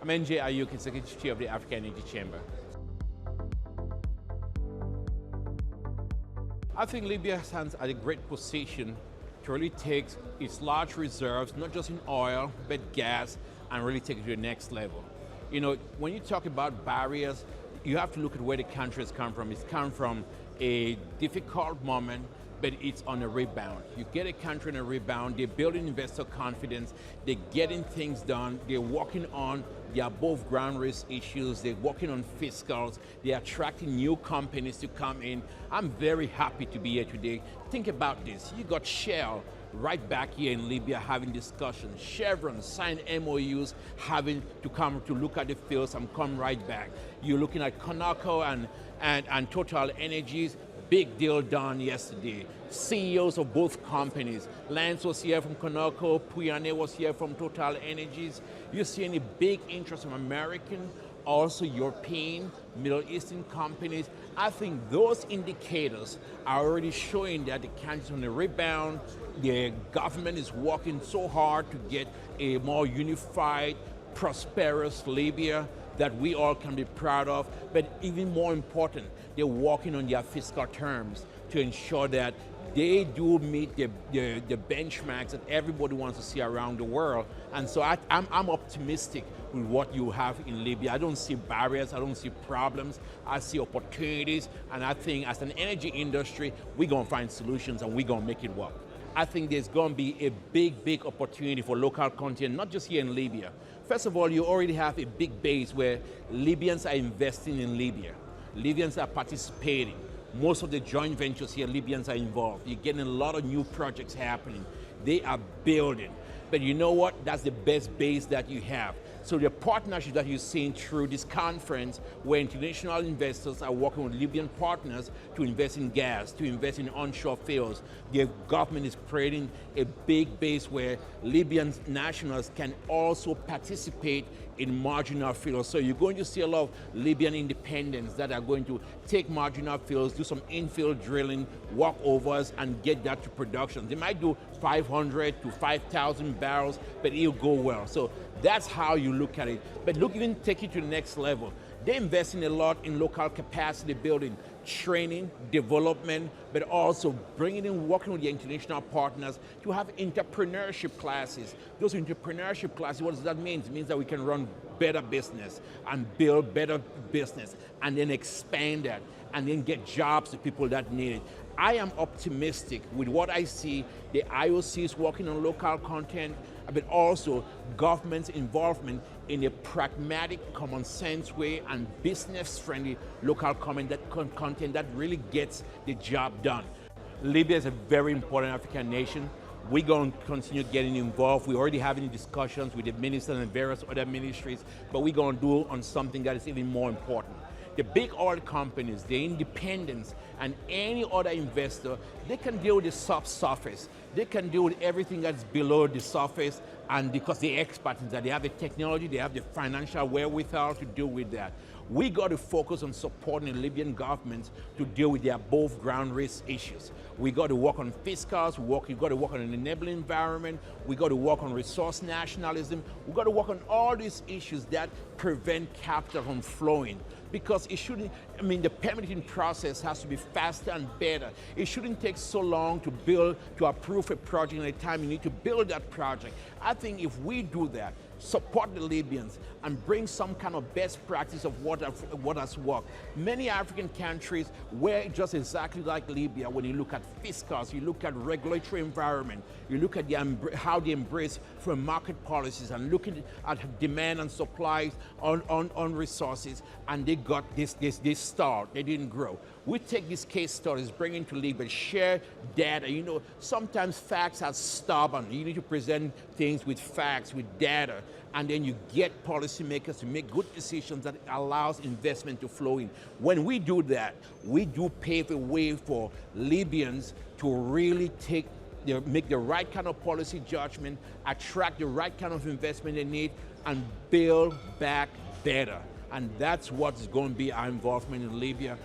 I'm NJ Ayuk, Executive Chair of the African Energy Chamber. I think Libya stands at a great position to really take its large reserves, not just in oil, but gas, and really take it to the next level. You know, when you talk about barriers, you have to look at where the country has come from. It's come from a difficult moment, but it's on a rebound. You get a country on a rebound, they're building investor confidence, they're getting things done, they're working on the above ground risk issues, they're working on fiscals, they're attracting new companies to come in. I'm very happy to be here today. Think about this, you got Shell right back here in Libya having discussions, Chevron signed MOUs having to come to look at the fields and come right back. You're looking at Conoco and Total Energies. Big deal done yesterday. CEOs of both companies. Lance was here from Conoco, Puyane was here from Total Energies. You see any big interest from American, also European, Middle Eastern companies. I think those indicators are already showing that the country's on the rebound. The government is working so hard to get a more unified, prosperous Libya that we all can be proud of, but even more important, they're working on their fiscal terms to ensure that they do meet the benchmarks that everybody wants to see around the world. And so I'm optimistic with what you have in Libya. I don't see barriers, I don't see problems, I see opportunities, and I think as an energy industry, we're gonna find solutions and we're gonna make it work. I think there's going to be a big opportunity for local content, not just here in Libya. First of all, you already have a big base where Libyans are investing in Libya. Libyans are participating. Most of the joint ventures here, Libyans are involved. You're getting a lot of new projects happening. They are building. But you know what? That's the best base that you have. So the partnership that you're seeing through this conference where international investors are working with Libyan partners to invest in gas, to invest in onshore fields. The government is creating a big base where Libyan nationals can also participate in marginal fields. So you're going to see a lot of Libyan independents that are going to take marginal fields, do some infill drilling, walkovers, and get that to production. They might do 500 to 5,000 barrels, but it'll go well. So that's how you look at it. But look, even take it to the next level. They're investing a lot in local capacity building, training, development, but also bringing in, working with the international partners to have entrepreneurship classes. Those entrepreneurship classes, what does that mean? It means that we can run better business and build better business and then expand that and then get jobs to people that need it. I am optimistic with what I see. The IOC is working on local content, but also government's involvement in a pragmatic, common sense way and business-friendly local content that really gets the job done. Libya is a very important African nation. We're going to continue getting involved. We're already having discussions with the ministers and various other ministries, but we're going to do on something that is even more important. The big oil companies, the independents, and any other investor, they can deal with the subsurface. They can deal with everything that's below the surface, and because they're experts in that, they have the technology, they have the financial wherewithal to deal with that. We got to focus on supporting the Libyan government to deal with the above ground risk issues. We got to work on fiscals, we got to work on an enabling environment, we got to work on resource nationalism, we got to work on all these issues that prevent capital from flowing. Because it shouldn't, I mean, the permitting process has to be faster and better. It shouldn't take so long to build, to approve a project in the time you need to build that project. I think if we do that, support the Libyans and bring some kind of best practice of what has worked. Many African countries were just exactly like Libya. When you look at fiscals, you look at regulatory environment, you look at how they embrace from market policies and looking at demand and supplies on resources, and they got this start, they didn't grow. We take these case studies, bring into Libya, share data. You know, sometimes facts are stubborn. You need to present things with facts, with data, and then you get policymakers to make good decisions that allows investment to flow in. When we do that, we do pave a way for Libyans to really make the right kind of policy judgment, attract the right kind of investment they need, and build back better. And that's what's going to be our involvement in Libya.